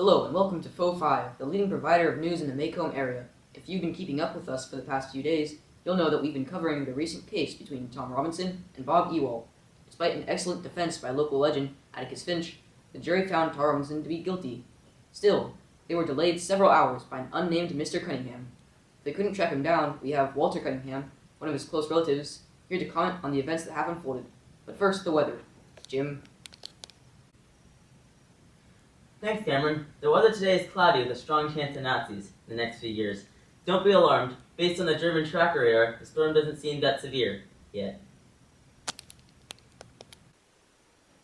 Hello and welcome to Faux 5, the leading provider of news in the Macomb area. If you've been keeping up with us for the past few days, you'll know that we've been covering the recent case between Tom Robinson and Bob Ewald. Despite an excellent defense by local legend Atticus Finch, the jury found Tom Robinson to be guilty. Still, they were delayed several hours by an unnamed Mr. Cunningham. If they couldn't track him down, we have Walter Cunningham, one of his close relatives, here to comment on the events that have unfolded. But first, the weather. Jim. Thanks, Cameron. The weather today is cloudy with a strong chance of Nazis in the next few years. Don't be alarmed. Based on the German tracker radar, the storm doesn't seem that severe yet.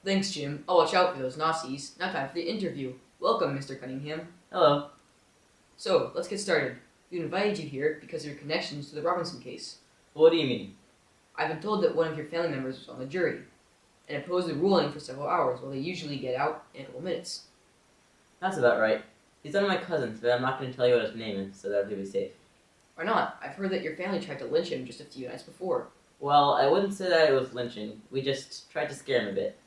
Thanks, Jim. I'll watch out for those Nazis. Now time for the interview. Welcome, Mr. Cunningham. Hello. So, let's get started. We invited you here because of your connections to the Robinson case. What do you mean? I've been told that one of your family members was on the jury, and opposed the ruling for several hours, while they usually get out in a couple minutes. That's about right. He's one of my cousins, but I'm not going to tell you what his name is, so that he'll be safe. Why not? I've heard that your family tried to lynch him just a few nights before. Well, I wouldn't say that it was lynching. We just tried to scare him a bit.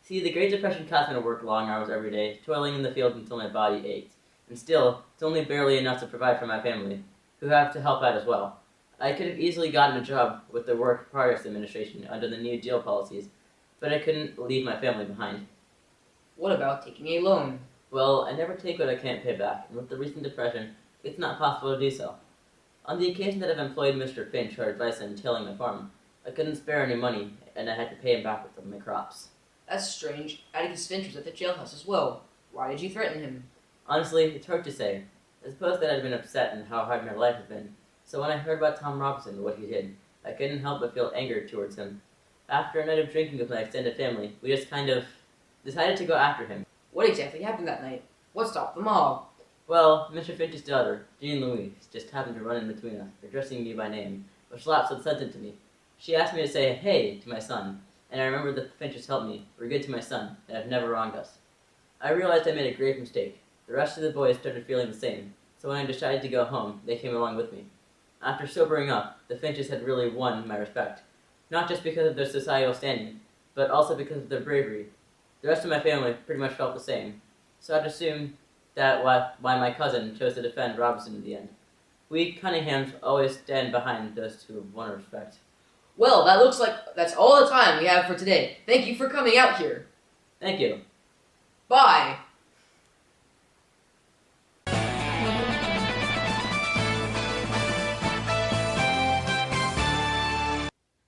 See, the Great Depression caused me to work long hours every day, toiling in the fields until my body ached. And still, it's only barely enough to provide for my family, who have to help out as well. I could have easily gotten a job with the Work Progress Administration under the New Deal policies, but I couldn't leave my family behind. What about taking a loan? Well, I never take what I can't pay back, and with the recent depression, it's not possible to do so. On the occasion that I've employed Mr. Finch for advice on tilling my farm, I couldn't spare any money, and I had to pay him back with my crops. That's strange. Atticus Finch was at the jailhouse as well. Why did you threaten him? Honestly, it's hard to say. I suppose that I'd been upset and how hard my life has been, so when I heard about Tom Robinson and what he did, I couldn't help but feel anger towards him. After a night of drinking with my extended family, we just kind of decided to go after him. What exactly happened that night? What stopped the mob? Well, Mr. Finch's daughter, Jean Louise, just happened to run in between us, addressing me by name, which lapsed had sent it to me. She asked me to say hey to my son, and I remembered that the Finches helped me, were good to my son, and have never wronged us. I realized I made a grave mistake. The rest of the boys started feeling the same, so when I decided to go home, they came along with me. After sobering up, the Finches had really won my respect, not just because of their societal standing, but also because of their bravery. The rest of my family pretty much felt the same, so I'd assume that why my cousin chose to defend Robinson in the end. We Cunninghams always stand behind those who have won respect. Well, that looks like that's all the time we have for today. Thank you for coming out here. Thank you. Bye!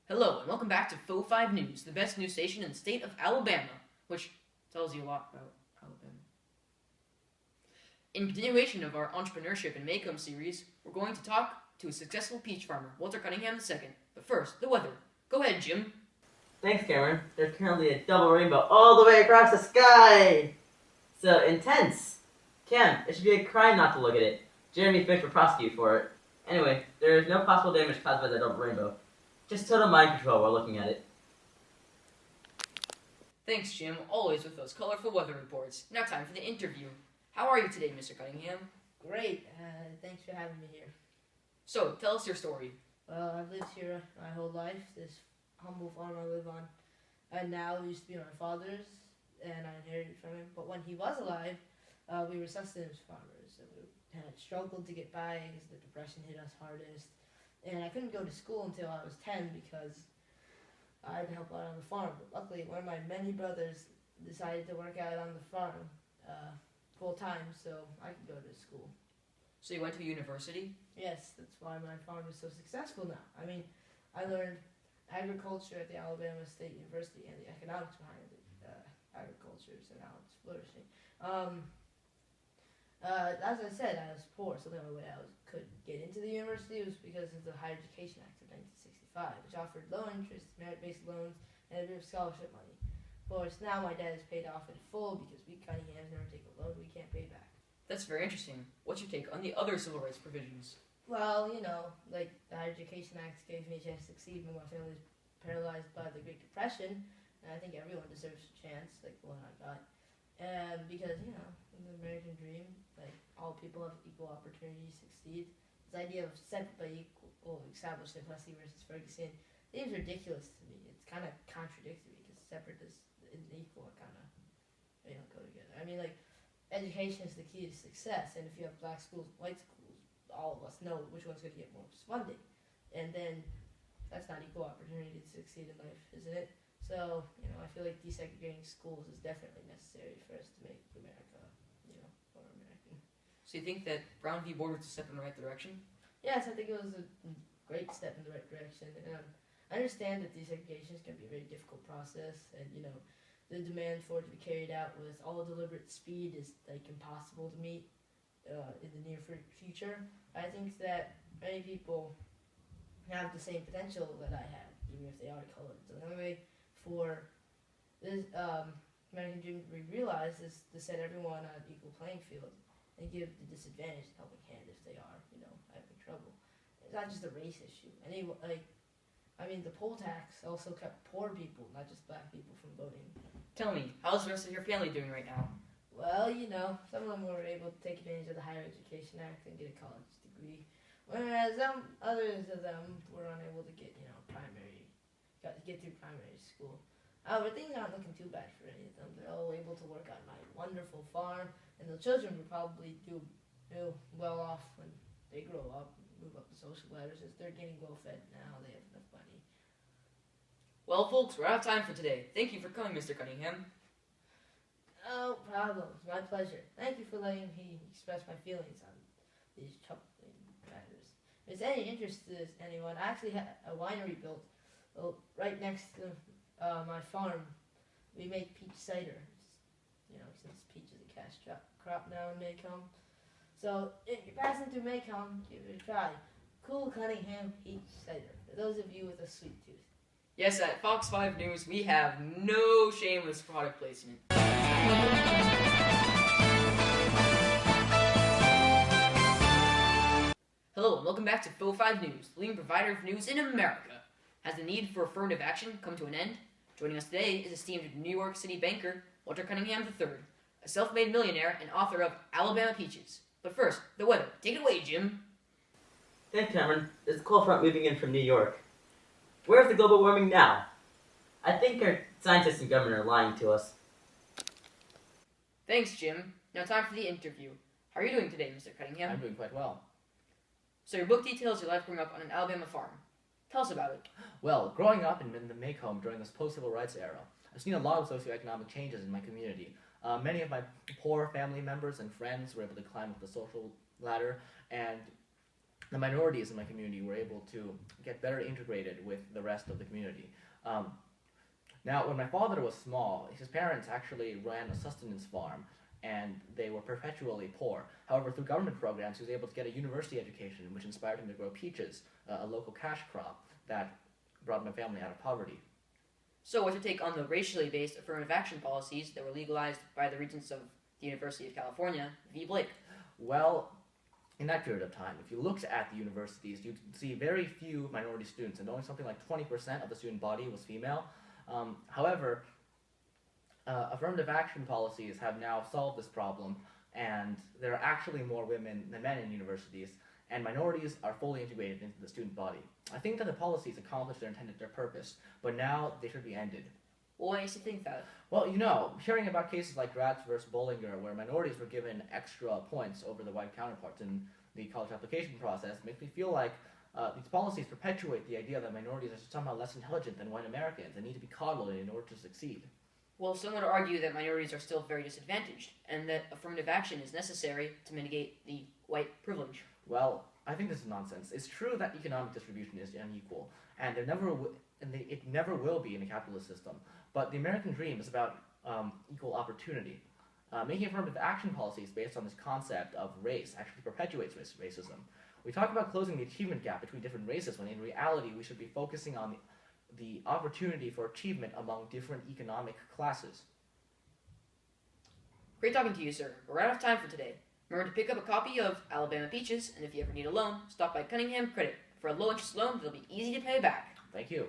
Hello, and welcome back to Faux 5 News, the best news station in the state of Alabama, which tells you a lot about Alabama. In continuation of our Entrepreneurship in Macomb series, we're going to talk to a successful peach farmer, Walter Cunningham II. But first, the weather. Go ahead, Jim. Thanks, Cameron. There's currently a double rainbow all the way across the sky! So intense! Cam, it should be a crime not to look at it. Jeremy Finch will prosecute for it. Anyway, there is no possible damage caused by the double rainbow. Just total mind control while looking at it. Thanks, Jim, always with those colorful weather reports. Now time for the interview. How are you today, Mr. Cunningham? Great. Thanks for having me here. So, tell us your story. Well, I've lived here my whole life. This humble farm I live on, and now it used to be my father's, and I inherited from him. But when he was alive, we were sustenance farmers, and we had struggled to get by because the depression hit us hardest. And I couldn't go to school until I was 10 because I had to help out on the farm. But luckily, one of my many brothers decided to work out on the farm full time, so I could go to school. So you went to university? Yes, that's why my farm is so successful now. I mean, I learned agriculture at the Alabama State University and the economics behind it. Agriculture, so now it's flourishing. As I said, I was poor, so the only way I could get into the university was because of the Higher Education Act of 1965, which offered low interest, merit-based loans, and a bit of scholarship money. Of course, now my dad is paid off in full because we Cunninghams never take a loan we can't pay back. That's very interesting. What's your take on the other civil rights provisions? Well, you know, like the Higher Education Act gave me a chance to succeed when my family was paralyzed by the Great Depression, and I think everyone deserves a chance, like the one I got. Because, you know, in the American dream, like, all people have equal opportunity to succeed. This idea of separate but equal established in Plessy versus Ferguson seems ridiculous to me. It's kind of contradictory because separate and equal are kind of, they don't go together. I mean, like, education is the key to success, and if you have black schools, white schools, all of us know which one's going to get more funding, and then that's not equal opportunity to succeed in life, isn't it? So, I feel like desegregating schools is definitely necessary for us to make America, more American. So you think that Brown v. Board was a step in the right direction? Yes, I think it was a great step in the right direction, and I understand that desegregation is going to be a very difficult process, and the demand for it to be carried out with all deliberate speed is impossible to meet in the near future. I think that many people have the same potential that I have, even if they are colored. So the only way for this American dream to be realized is to set everyone on an equal playing field and give the disadvantaged a helping hand if they are, having trouble. It's not just a race issue. The poll tax also kept poor people, not just black people, from voting. Tell me, how's the rest of your family doing right now? Well, some of them were able to take advantage of the Higher Education Act and get a college degree, whereas others of them were unable to get, get through primary school. However, things aren't looking too bad for any of them. They're all able to work on my wonderful farm, and the children will probably do well off when they grow up and move up the social ladders, as they're getting well fed now. They have enough money. Well, folks, we're out of time for today. Thank you for coming, Mr. Cunningham. No problem. It's my pleasure. Thank you for letting me express my feelings on these troubling matters. If it's any interest to anyone, I actually had a winery built right next to my farm. We make peach cider. Since peach is a cash crop now in Maycomb. So if you're passing through Maycomb, give it a try. Cool Cunningham peach cider. For those of you with a sweet tooth. Yes, at Fox 5 News, we have no shameless product placement. Hello, and welcome back to Fo 5 News, the leading provider of news in America. Has the need for affirmative action come to an end? Joining us today is esteemed New York City banker Walter Cunningham III, a self-made millionaire and author of Alabama Peaches. But first, the weather. Take it away, Jim. Thanks, Cameron. There's a cold front moving in from New York. Where's the global warming now? I think our scientists and government are lying to us. Thanks, Jim. Now time for the interview. How are you doing today, Mr. Cunningham? I'm doing quite well. So your book details your life growing up on an Alabama farm. Tell us about it. Well, growing up in the Maycomb during this post-civil rights era, I've seen a lot of socioeconomic changes in my community. Many of my poor family members and friends were able to climb up the social ladder, and the minorities in my community were able to get better integrated with the rest of the community. Now, when my father was small, his parents actually ran a sustenance farm, and they were perpetually poor. However, through government programs, he was able to get a university education, which inspired him to grow peaches, a local cash crop that brought my family out of poverty. So what's your take on the racially based affirmative action policies that were legalized by the Regents of the University of California v. Blake? Well, in that period of time, if you looked at the universities, you'd see very few minority students, and only something like 20% of the student body was female. However, affirmative action policies have now solved this problem, and there are actually more women than men in universities, and minorities are fully integrated into the student body. I think that the policies accomplished their purpose, but now they should be ended. Well, why do you think that? Well, hearing about cases like Gratz versus Bollinger, where minorities were given extra points over the white counterparts in the college application process, makes me feel like these policies perpetuate the idea that minorities are somehow less intelligent than white Americans and need to be coddled in order to succeed. Well, some would argue that minorities are still very disadvantaged, and that affirmative action is necessary to mitigate the white privilege. Well, I think this is nonsense. It's true that economic distribution is unequal, and it never will be in a capitalist system. But the American dream is about equal opportunity. Making affirmative action policies based on this concept of race actually perpetuates racism. We talk about closing the achievement gap between different races, when in reality we should be focusing on the opportunity for achievement among different economic classes. Great talking to you, sir. We're out of time for today. Remember to pick up a copy of Alabama Peaches, and if you ever need a loan, stop by Cunningham Credit. For a low-interest loan that'll be easy to pay back. Thank you.